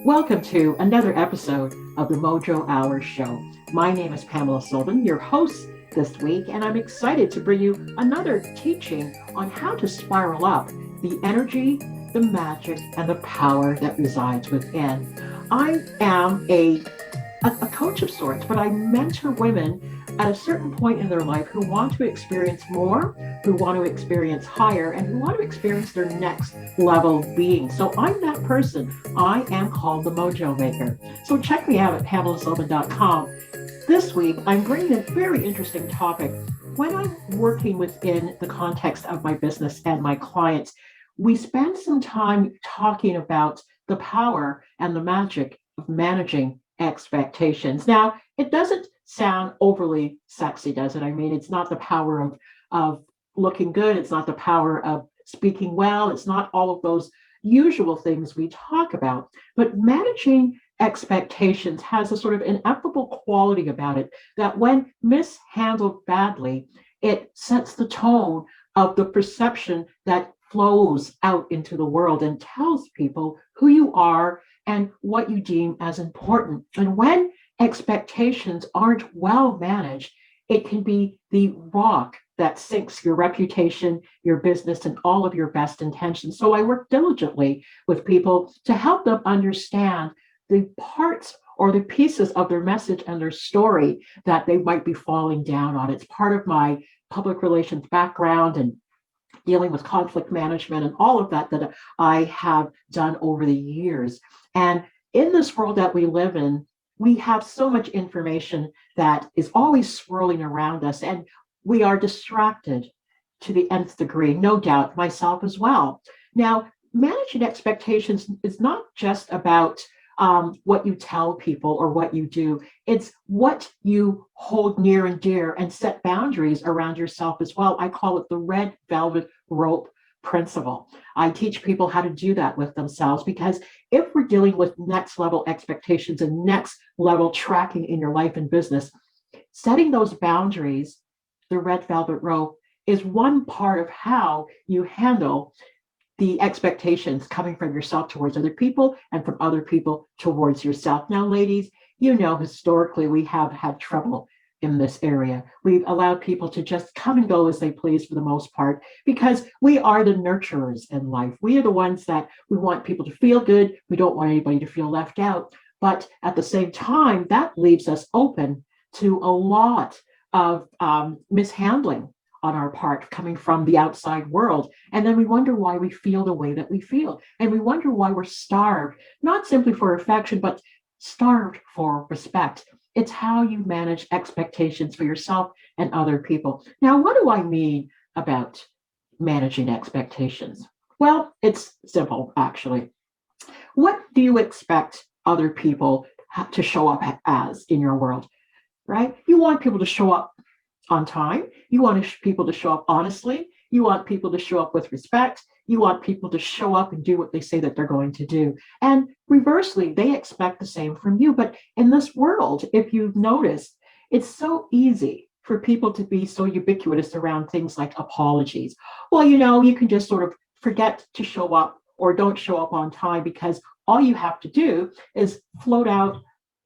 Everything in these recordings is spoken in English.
Welcome to another episode of the Mojo Hour Show. My name is Pamela Sullivan, your host this week, and I'm excited to bring you another teaching on how to spiral up the energy, the magic, and the power that resides within. I am a coach of sorts, but I mentor women at a certain point in their life who want to experience more, who want to experience higher, and who want to experience their next level being. So I'm that person. I am called the Mojo Maker. So check me out at pamelasullivan.com. This week, I'm bringing a very interesting topic. When I'm working within the context of my business and my clients, we spend some time talking about the power and the magic of managing expectations. Now, it doesn't sound overly sexy, does it? I mean, it's not the power of looking good. It's not the power of speaking well. It's not all of those usual things we talk about. But managing expectations has a sort of ineffable quality about it that when mishandled badly, it sets the tone of the perception that flows out into the world and tells people who you are and what you deem as important. And when expectations aren't well managed, it can be the rock that sinks your reputation, your business, and all of your best intentions. So I work diligently with people to help them understand the parts or the pieces of their message and their story that they might be falling down on. It's part of my public relations background and dealing with conflict management and all of that I have done over the years. And in this world that we live in, we have so much information that is always swirling around us, and we are distracted to the nth degree, no doubt, myself as well. Now, managing expectations is not just about what you tell people or what you do. It's what you hold near and dear and set boundaries around yourself as well. I call it the red velvet rope principle. I teach people how to do that with themselves, because if we're dealing with next level expectations and next level tracking in your life and business, setting those boundaries, the red velvet rope, is one part of how you handle the expectations coming from yourself towards other people and from other people towards yourself. Now, ladies, you know, historically, we have had trouble in this area. We've allowed people to just come and go as they please for the most part, because we are the nurturers in life. We are the ones that we want people to feel good. We don't want anybody to feel left out. But at the same time, that leaves us open to a lot of mishandling on our part coming from the outside world. And then we wonder why we feel the way that we feel. And we wonder why we're starved, not simply for affection, but starved for respect. It's how you manage expectations for yourself and other people. Now, what do I mean about managing expectations? Well, it's simple, actually. What do you expect other people to show up as in your world, right? You want people to show up on time. You want people to show up honestly. You want people to show up with respect. You want people to show up and do what they say that they're going to do. And reversely, they expect the same from you. But in this world, if you've noticed, it's so easy for people to be so ubiquitous around things like apologies. Well, you know, you can just sort of forget to show up or don't show up on time, because all you have to do is float out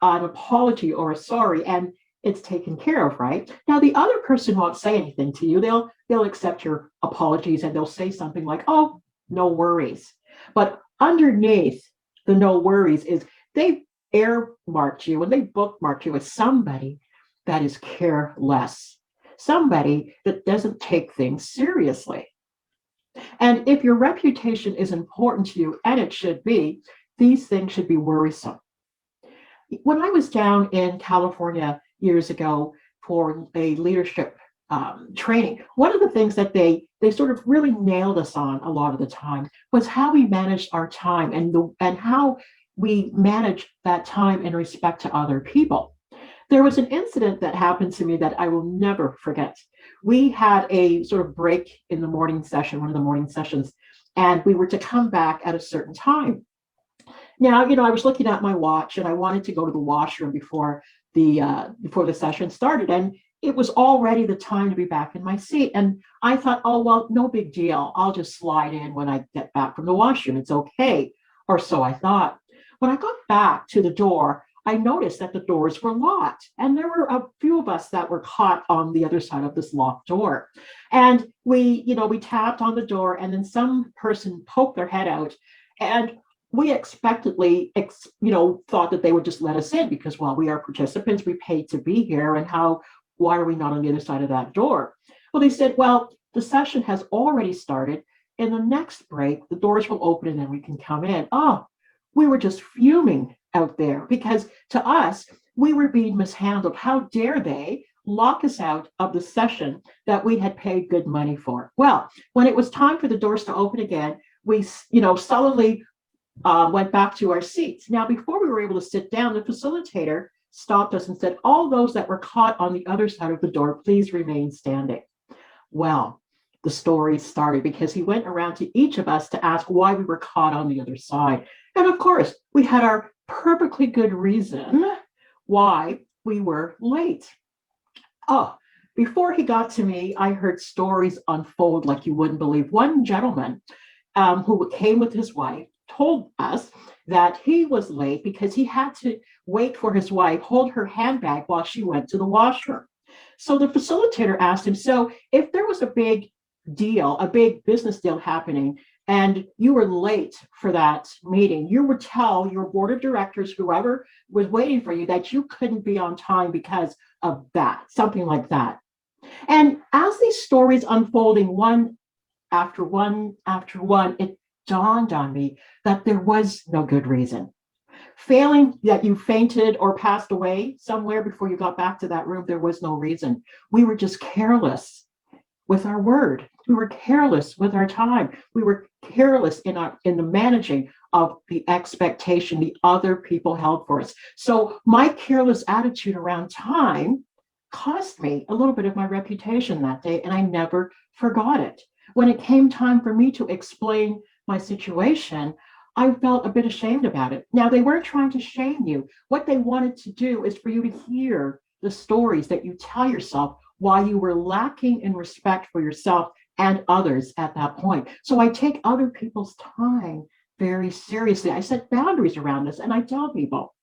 an apology or a sorry, and it's taken care of, right? Now, the other person won't say anything to you. They'll accept your apologies and they'll say something like, oh, no worries. But underneath the no worries is they've earmarked you and they bookmarked you as somebody that is careless, somebody that doesn't take things seriously. And if your reputation is important to you, and it should be, these things should be worrisome. When I was down in California years ago for a leadership training, one of the things that they sort of really nailed us on a lot of the time was how we managed our time and how we manage that time in respect to other people. There was an incident that happened to me that I will never forget. We had a sort of break in the morning session, one of the morning sessions, and we were to come back at a certain time. Now, you know, I was looking at my watch and I wanted to go to the washroom before the session started, and it was already the time to be back in my seat. And I thought, oh, well, no big deal. I'll just slide in when I get back from the washroom. It's okay. Or so I thought. When I got back to the door, I noticed that the doors were locked, and there were a few of us that were caught on the other side of this locked door. And we tapped on the door, and then some person poked their head out, and we expectantly, thought that they would just let us in because, well, we are participants, we paid to be here, and why are we not on the other side of that door? Well, they said, well, the session has already started. In the next break, the doors will open and then we can come in. Oh, we were just fuming out there because to us, we were being mishandled. How dare they lock us out of the session that we had paid good money for? Well, when it was time for the doors to open again, we, sullenly went back to our seats. Now, before we were able to sit down, the facilitator stopped us and said, all those that were caught on the other side of the door, please remain standing. Well, the story started because he went around to each of us to ask why we were caught on the other side. And of course, we had our perfectly good reason why we were late. Oh, before he got to me, I heard stories unfold like you wouldn't believe. One gentleman who came with his wife told us that he was late because he had to wait for his wife, hold her handbag while she went to the washroom. So the facilitator asked him, so if there was a big deal, a big business deal happening, and you were late for that meeting, you would tell your board of directors, whoever was waiting for you, that you couldn't be on time because of that, something like that. And as these stories unfolding one after one after one, it dawned on me that there was no good reason. Failing that you fainted or passed away somewhere before you got back to that room, there was no reason. We were just careless with our word. We were careless with our time. We were careless in the managing of the expectation the other people held for us. So my careless attitude around time cost me a little bit of my reputation that day, and I never forgot it. When it came time for me to explain my situation, I felt a bit ashamed about it. Now, they weren't trying to shame you. What they wanted to do is for you to hear the stories that you tell yourself why you were lacking in respect for yourself and others at that point. So I take other people's time very seriously. I set boundaries around this, and I tell people,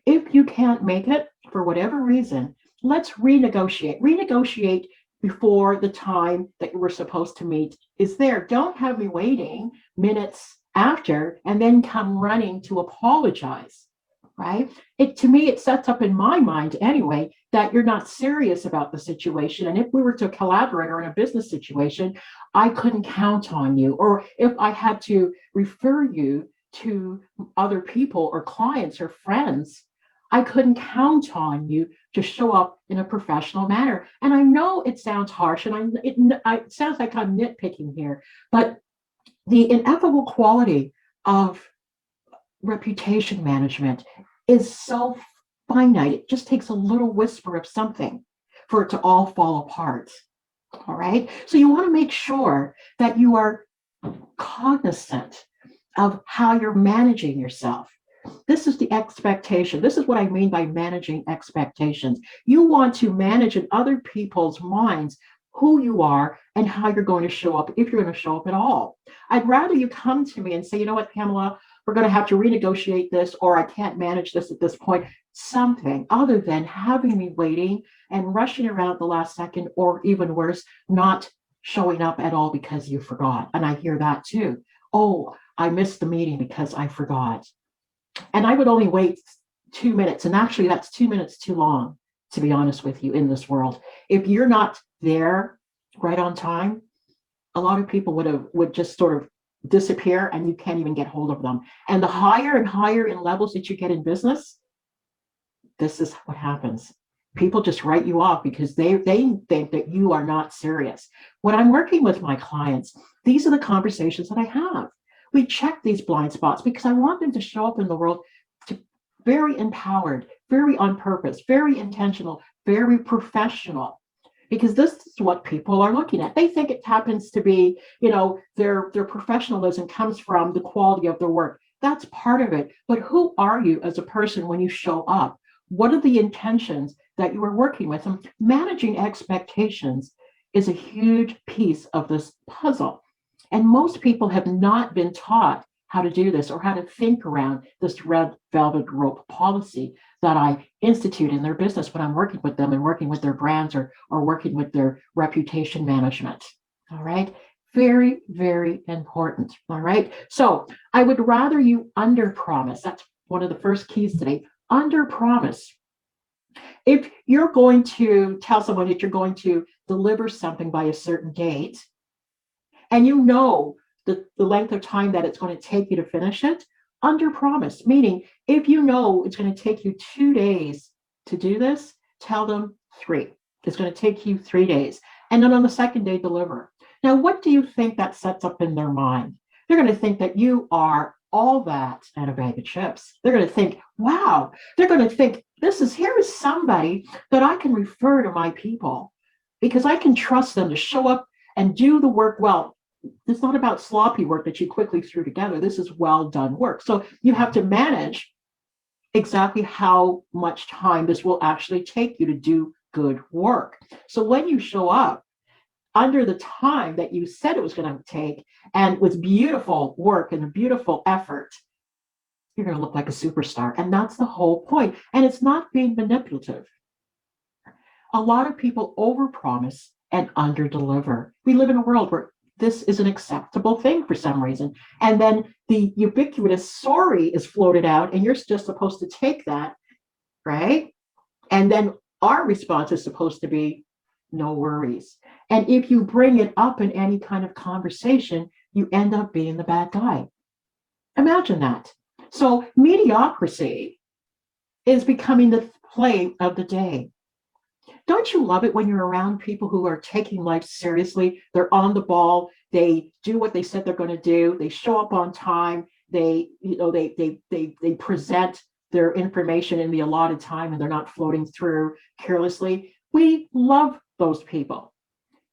if you can't make it for whatever reason, let's renegotiate. Renegotiate before the time that you were supposed to meet is there. Don't have me waiting minutes after and then come running to apologize, right? To me, it sets up in my mind anyway that you're not serious about the situation. And if we were to collaborate or in a business situation, I couldn't count on you. Or if I had to refer you to other people or clients or friends, I couldn't count on you to show up in a professional manner. And I know it sounds harsh, and it sounds like I'm nitpicking here, but the ineffable quality of reputation management is so finite. It just takes a little whisper of something for it to all fall apart. All right. So you want to make sure that you are cognizant of how you're managing yourself. This is the expectation. This is what I mean by managing expectations. You want to manage in other people's minds who you are and how you're going to show up, if you're going to show up at all. I'd rather you come to me and say, you know what, Pamela, we're going to have to renegotiate this, or I can't manage this at this point. Something other than having me waiting and rushing around at the last second, or even worse, not showing up at all because you forgot. And I hear that too. Oh, I missed the meeting because I forgot. And I would only wait 2 minutes. And actually, that's 2 minutes too long, to be honest with you, in this world. If you're not there right on time, a lot of people would just sort of disappear, and you can't even get hold of them. And the higher and higher in levels that you get in business, this is what happens. People just write you off because they think that you are not serious. When I'm working with my clients, these are the conversations that I have. We check these blind spots because I want them to show up in the world very empowered, very on purpose, very intentional, very professional. Because this is what people are looking at. They think it happens to be, their professionalism comes from the quality of their work. That's part of it. But who are you as a person when you show up? What are the intentions that you are working with? And managing expectations is a huge piece of this puzzle. And most people have not been taught how to do this or how to think around this red velvet rope policy that I institute in their business when I'm working with them and working with their brands or working with their reputation management. All right. Very, very important. All right. So I would rather you under promise. That's one of the first keys today. Under promise. If you're going to tell someone that you're going to deliver something by a certain date, and you know the length of time that it's going to take you to finish it, under promise, meaning if you know it's going to take you 2 days to do this, tell them 3. It's going to take you 3 days. And then on the second day, deliver. Now, what do you think that sets up in their mind? They're going to think that you are all that and a bag of chips. They're going to think, wow, they're going to think, here is somebody that I can refer to my people because I can trust them to show up and do the work well. It's not about sloppy work that you quickly threw together. This is well done work. So you have to manage exactly how much time this will actually take you to do good work. So when you show up under the time that you said it was going to take and with beautiful work and a beautiful effort, you're going to look like a superstar. And that's the whole point. And it's not being manipulative. A lot of people overpromise and underdeliver. We live in a world where this is an acceptable thing for some reason. And then the ubiquitous sorry is floated out, and you're just supposed to take that, right? And then our response is supposed to be no worries. And if you bring it up in any kind of conversation, you end up being the bad guy. Imagine that. So mediocrity is becoming the play of the day. Don't you love it when you're around people who are taking life seriously? They're on the ball. They do what they said they're going to do. They show up on time. They present their information in the allotted time, and they're not floating through carelessly. We love those people.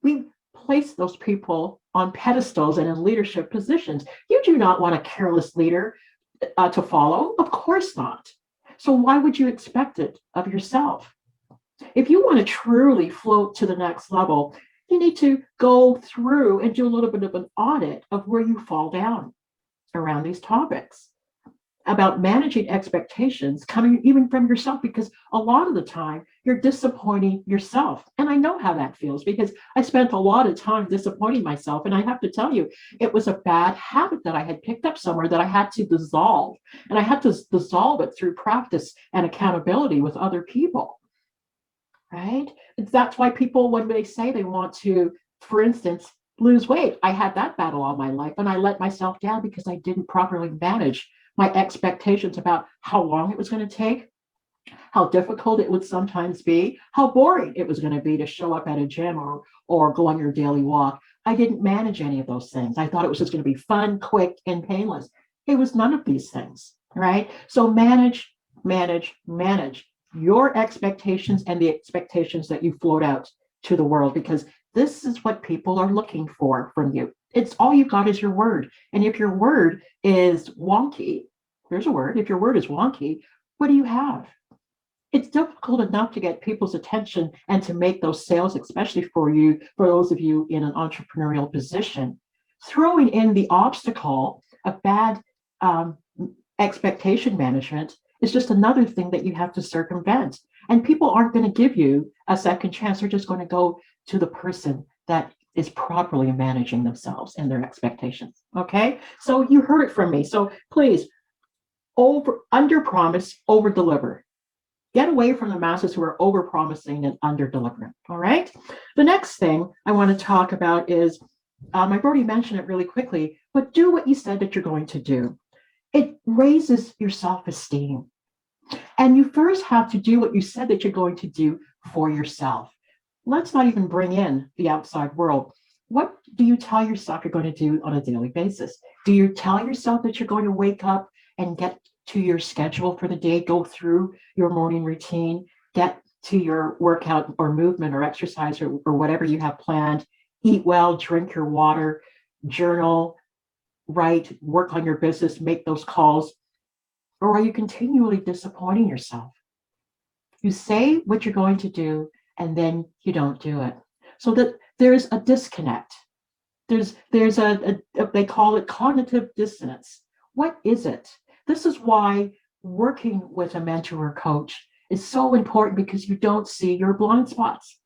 We place those people on pedestals and in leadership positions. You do not want a careless leader to follow. Of course not. So why would you expect it of yourself? If you want to truly float to the next level, you need to go through and do a little bit of an audit of where you fall down around these topics about managing expectations coming even from yourself, because a lot of the time you're disappointing yourself. And I know how that feels because I spent a lot of time disappointing myself. And I have to tell you, it was a bad habit that I had picked up somewhere that I had to dissolve. And I had to dissolve it through practice and accountability with other people. Right? That's why people, when they say they want to, for instance, lose weight, I had that battle all my life, and I let myself down because I didn't properly manage my expectations about how long it was going to take, how difficult it would sometimes be, how boring it was going to be to show up at a gym or go on your daily walk. I didn't manage any of those things. I thought it was just going to be fun, quick, and painless. It was none of these things, right? So manage your expectations and the expectations that you float out to the world, because this is what people are looking for from you. It's all you've got is your word. And if your word is wonky, there's a word. If your word is wonky, what do you have? It's difficult enough to get people's attention and to make those sales, especially for those of you in an entrepreneurial position. Throwing in the obstacle of bad expectation management is just another thing that you have to circumvent. And people aren't going to give you a second chance. They're just going to go to the person that is properly managing themselves and their expectations. Okay? So you heard it from me. So please, under promise, over deliver. Get away from the masses who are over promising and under delivering. All right? The next thing I want to talk about is, I've already mentioned it really quickly, but do what you said that you're going to do. It raises your self-esteem. And you first have to do what you said that you're going to do for yourself. Let's not even bring in the outside world. What do you tell yourself you're going to do on a daily basis? Do you tell yourself that you're going to wake up and get to your schedule for the day, go through your morning routine, get to your workout or movement or exercise or whatever you have planned, eat well, drink your water, journal, write, work on your business, make those calls? Or are you continually disappointing yourself? You say what you're going to do, and then you don't do it. So that there's a disconnect. There's they call it cognitive dissonance, What is it? This is why working with a mentor or coach is so important, because you don't see your blind spots.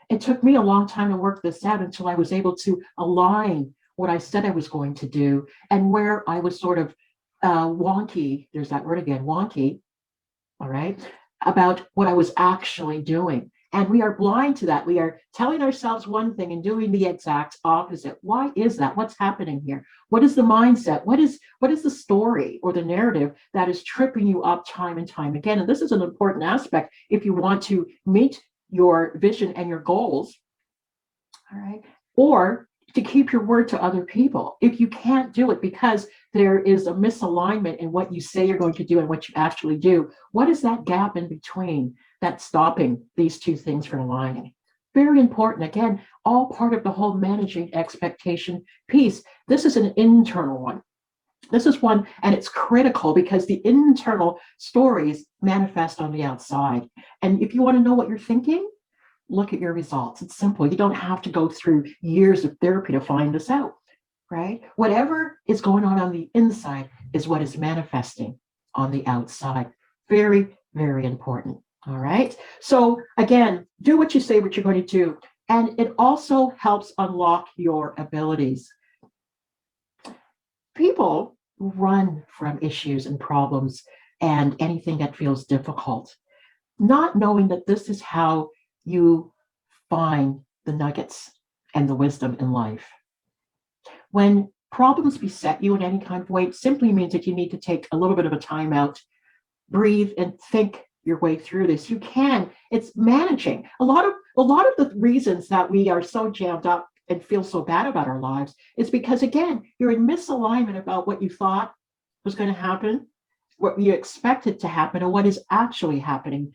It took me a long time to work this out until I was able to align what I said I was going to do and where I was sort of wonky. There's that word again, wonky. All right, about what I was actually doing. And we are blind to that. We are telling ourselves one thing and doing the exact opposite. Why is that? What's happening here? What is the mindset? What is the story or the narrative that is tripping you up time and time again? And this is an important aspect if you want to meet your vision and your goals, all right, or to keep your word to other people. If you can't do it because there is a misalignment in what you say you're going to do and what you actually do, what is that gap in between that's stopping these two things from aligning? Very important. Again, all part of the whole managing expectation piece. This is an internal one. This is one, and it's critical because the internal stories manifest on the outside. And if you want to know what you're thinking, look at your results. It's simple. You don't have to go through years of therapy to find this out, right? Whatever is going on the inside is what is manifesting on the outside. Very, very important. All right. So again, do what you say, what you're going to do. And it also helps unlock your abilities. People run from issues and problems and anything that feels difficult, not knowing that this is how you find the nuggets and the wisdom in life. When problems beset you in any kind of way, it simply means that you need to take a little bit of a time out, breathe, and think your way through this. You can. It's managing. A lot of the reasons that we are so jammed up and feel so bad about our lives is because, again, you're in misalignment about what you thought was going to happen, what you expected to happen, and what is actually happening.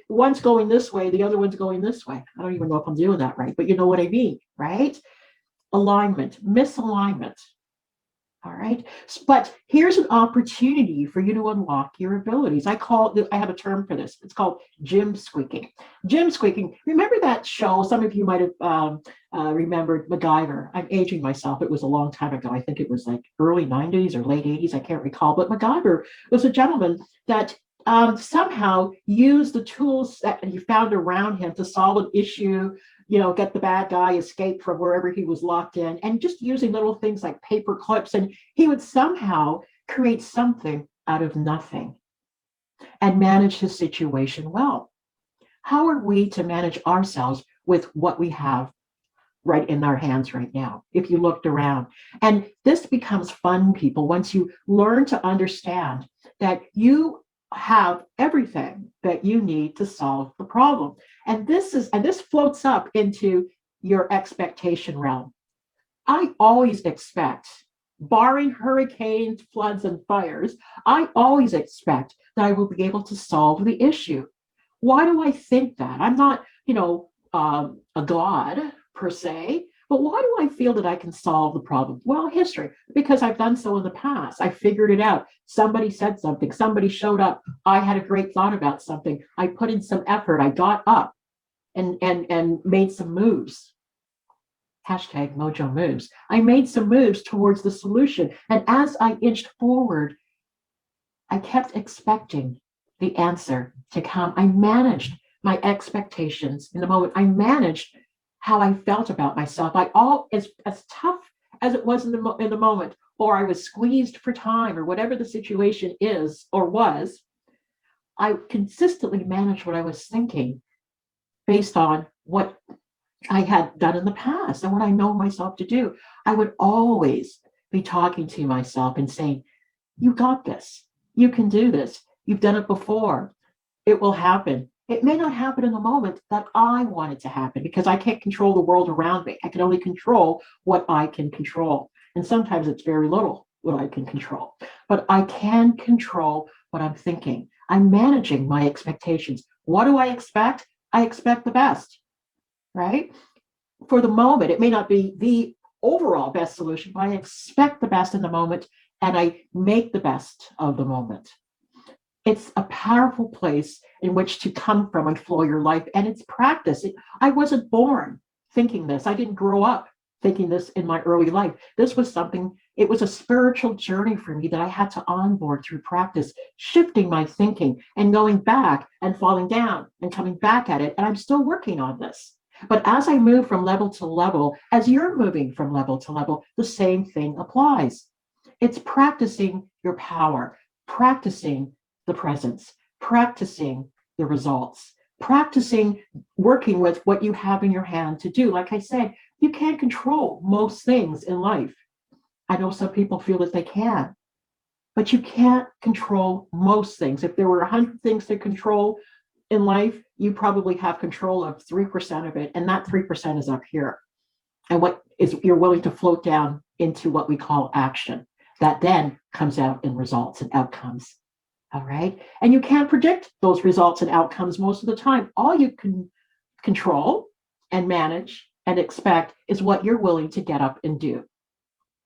One's going this way, the other one's going this way. I don't even know if I'm doing that right, but you know what I mean, right? Alignment, misalignment. All right. But here's an opportunity for you to unlock your abilities. I have a term for this. It's called gym squeaking. Gym squeaking. Remember that show? Some of you might have remembered MacGyver. I'm aging myself. It was a long time ago. I think it was like early 90s or late 80s. I can't recall. But MacGyver was a gentleman that somehow used the tools that he found around him to solve an issue, get the bad guy, escape from wherever he was locked in, and just using little things like paper clips. And he would somehow create something out of nothing and manage his situation well. How are we to manage ourselves with what we have right in our hands right now, if you looked around? And this becomes fun, people, once you learn to understand that you have everything that you need to solve the problem. And this floats up into your expectation realm. I always expect, barring hurricanes, floods, and fires, I always expect that I will be able to solve the issue. Why do I think that? I'm not, a god per se, but why do I feel that I can solve the problem? Well, history, because I've done so in the past. I figured it out. Somebody said something. Somebody showed up. I had a great thought about something. I put in some effort. I got up and made some moves. Hashtag mojo moves. I made some moves towards the solution. And as I inched forward, I kept expecting the answer to come. I managed my expectations in the moment. I managed how I felt about myself. As tough as it was in the moment, or I was squeezed for time, or whatever the situation is or was, I consistently managed what I was thinking based on what I had done in the past and what I know myself to do. I would always be talking to myself and saying, "You got this. You can do this. You've done it before. It will happen." It may not happen in the moment that I want it to happen, because I can't control the world around me. I can only control what I can control. And sometimes it's very little what I can control. But I can control what I'm thinking. I'm managing my expectations. What do I expect? I expect the best, right? For the moment, it may not be the overall best solution, but I expect the best in the moment, and I make the best of the moment. It's a powerful place in which to come from and flow your life. And it's practice. I wasn't born thinking this. I didn't grow up thinking this in my early life. This was something It was a spiritual journey for me that I had to onboard through practice, shifting my thinking and going back and falling down and coming back at it. And I'm still working on this. But as I move from level to level, as you're moving from level to level, the same thing applies. It's practicing your power, practicing the presence, practicing the results, practicing working with what you have in your hand to do. Like I said, you can't control most things in life. I know some people feel that they can, but you can't control most things. If there were 100 things to control in life, you probably have control of 3% of it, and that 3% is up here. And what is you're willing to float down into what we call action. That then comes out in results and outcomes. All right. And you can't predict those results and outcomes most of the time. All you can control and manage and expect is what you're willing to get up and do.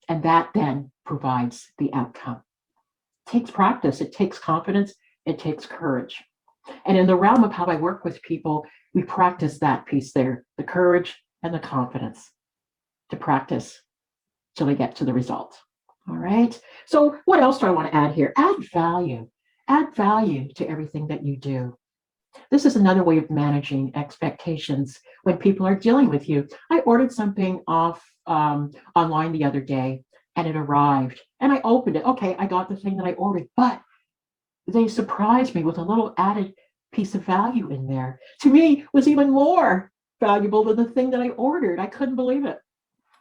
And that then provides the outcome. It takes practice, it takes confidence, it takes courage. And in the realm of how I work with people, we practice that piece there, the courage and the confidence to practice till they get to the result. All right. So what else do I want to add here? Add value. Add value to everything that you do. This is another way of managing expectations when people are dealing with you. I ordered something off online the other day and it arrived and I opened it. Okay, I got the thing that I ordered, but they surprised me with a little added piece of value in there. To me, was even more valuable than the thing that I ordered. I couldn't believe it.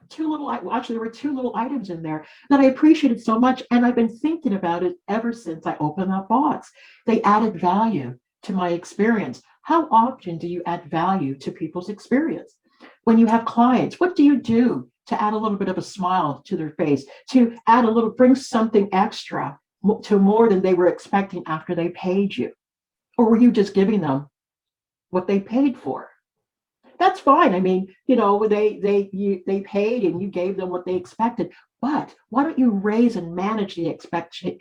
Actually, there were two little items in there that I appreciated so much, and I've been thinking about it ever since I opened that box. They added value to my experience. How often do you add value to people's experience? When you have clients, what do you do to add a little bit of a smile to their face, to add a little, bring something extra to more than they were expecting after they paid you? Or were you just giving them what they paid for? That's fine. I mean, they paid and you gave them what they expected. But why don't you raise and manage the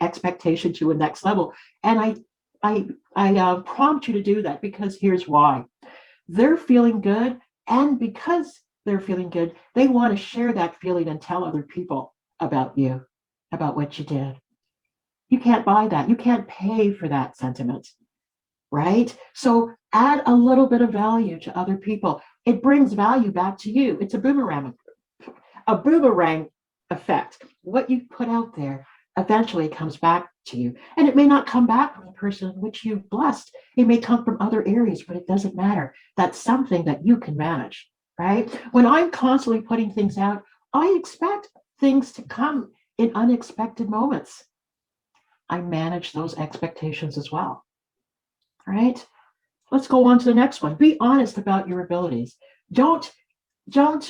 expectation to a next level? And I prompt you to do that because here's why. They're feeling good, and because they're feeling good, they want to share that feeling and tell other people about you, about what you did. You can't buy that. You can't pay for that sentiment, right? So add a little bit of value to other people. It brings value back to you. It's a boomerang effect. What you put out there eventually comes back to you. And it may not come back from the person which you've blessed. It may come from other areas, but it doesn't matter. That's something that you can manage, right? When I'm constantly putting things out, I expect things to come in unexpected moments. I manage those expectations as well. Right? Let's go on to the next one. Be honest about your abilities. Don't don't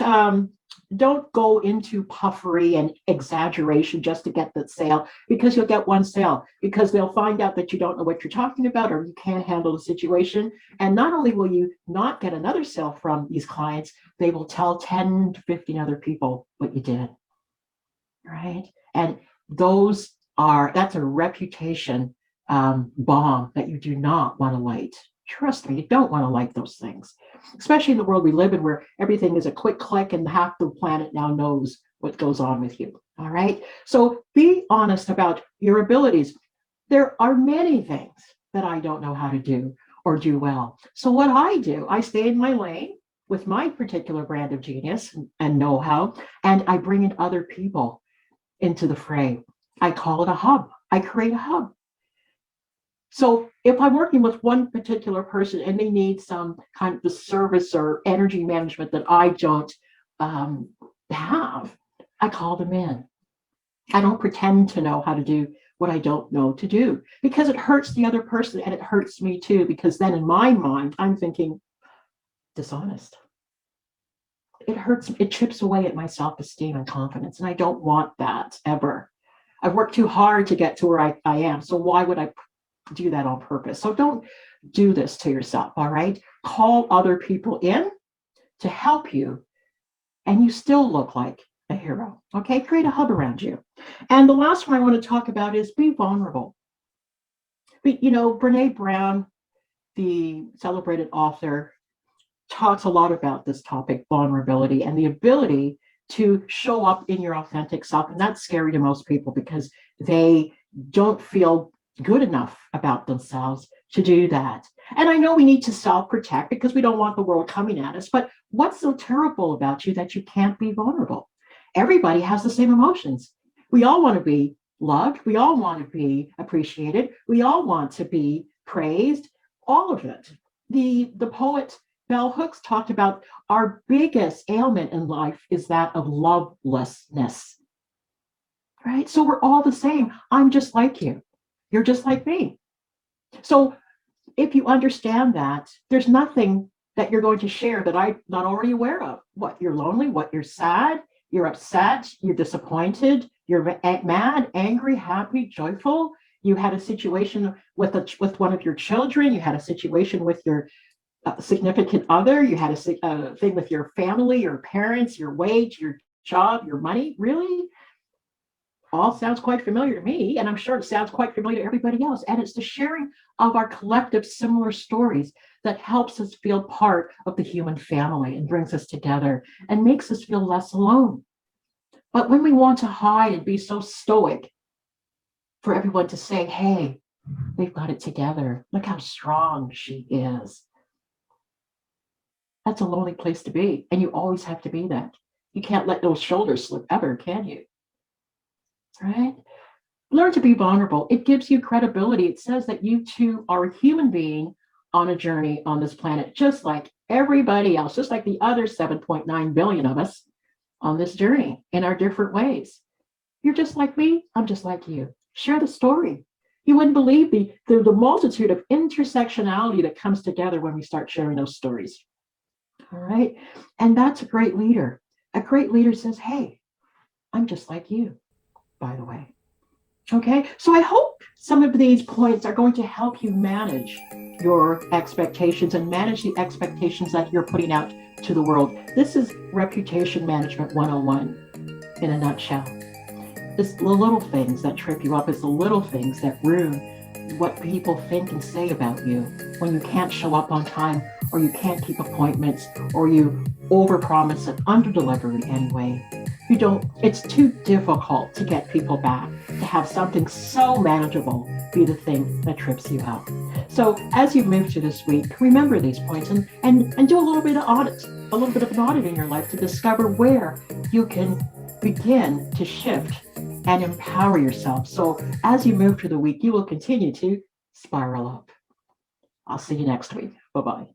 don't go into puffery and exaggeration just to get the sale, because you'll get one sale, because they'll find out that you don't know what you're talking about or you can't handle the situation. And not only will you not get another sale from these clients, they will tell 10 to 15 other people what you did. Right? And that's a reputation bomb that you do not want to light. Trust me, you don't want to light those things, especially in the world we live in where everything is a quick click and half the planet now knows what goes on with you. All right. So be honest about your abilities. There are many things that I don't know how to do or do well. So what I do, I stay in my lane with my particular brand of genius and know-how, and I bring in other people into the fray. I call it a hub. I create a hub. So if I'm working with one particular person and they need some kind of the service or energy management that I don't have, I call them in. I don't pretend to know how to do what I don't know to do, because it hurts the other person and it hurts me too, because then in my mind, I'm thinking dishonest. It hurts, it chips away at my self-esteem and confidence, and I don't want that ever. I've worked too hard to get to where I am, so why would I do that on purpose? So don't do this to yourself, all right? Call other people in to help you, and you still look like a hero, okay? Create a hub around you. And the last one I want to talk about is be vulnerable. Brene Brown, the celebrated author, talks a lot about this topic, vulnerability, and the ability to show up in your authentic self. And that's scary to most people because they don't feel good enough about themselves to do that. And I know we need to self-protect because we don't want the world coming at us, but what's so terrible about you that you can't be vulnerable? Everybody has the same emotions. We all want to be loved. We all want to be appreciated. We all want to be praised, all of it. The poet Bell Hooks talked about our biggest ailment in life is that of lovelessness, right? So we're all the same. I'm just like you. You're just like me. So if you understand that, there's nothing that you're going to share that I'm not already aware of. What you're lonely, what you're sad, you're upset, you're disappointed, you're mad, angry, happy, joyful. You had a situation with one of your children. You had a situation with your significant other. You had a thing with your family, your parents, your wage, your job, your money. Really? All sounds quite familiar to me, and I'm sure it sounds quite familiar to everybody else. And it's the sharing of our collective similar stories that helps us feel part of the human family and brings us together and makes us feel less alone. But when we want to hide and be so stoic for everyone to say, hey, they've got it together. Look how strong she is. That's a lonely place to be. And you always have to be that. You can't let those shoulders slip ever, can you? Right? Learn to be vulnerable. It gives you credibility. It says that you too are a human being on a journey on this planet, just like everybody else, just like the other 7.9 billion of us on this journey in our different ways. You're just like me. I'm just like you. Share the story. You wouldn't believe the multitude of intersectionality that comes together when we start sharing those stories. All right. And that's a great leader. A great leader says, hey, I'm just like you, by the way. Okay, so I hope some of these points are going to help you manage your expectations and manage the expectations that you're putting out to the world. This is Reputation Management 101 in a nutshell. It's the little things that trip you up. It's the little things that ruin what people think and say about you when you can't show up on time or you can't keep appointments or you overpromise and underdeliver in any way. It's too difficult to get people back, to have something so manageable be the thing that trips you up. So as you move through this week, remember these points and do a little bit of an audit in your life to discover where you can begin to shift and empower yourself. So as you move through the week, you will continue to spiral up. I'll see you next week. Bye-bye.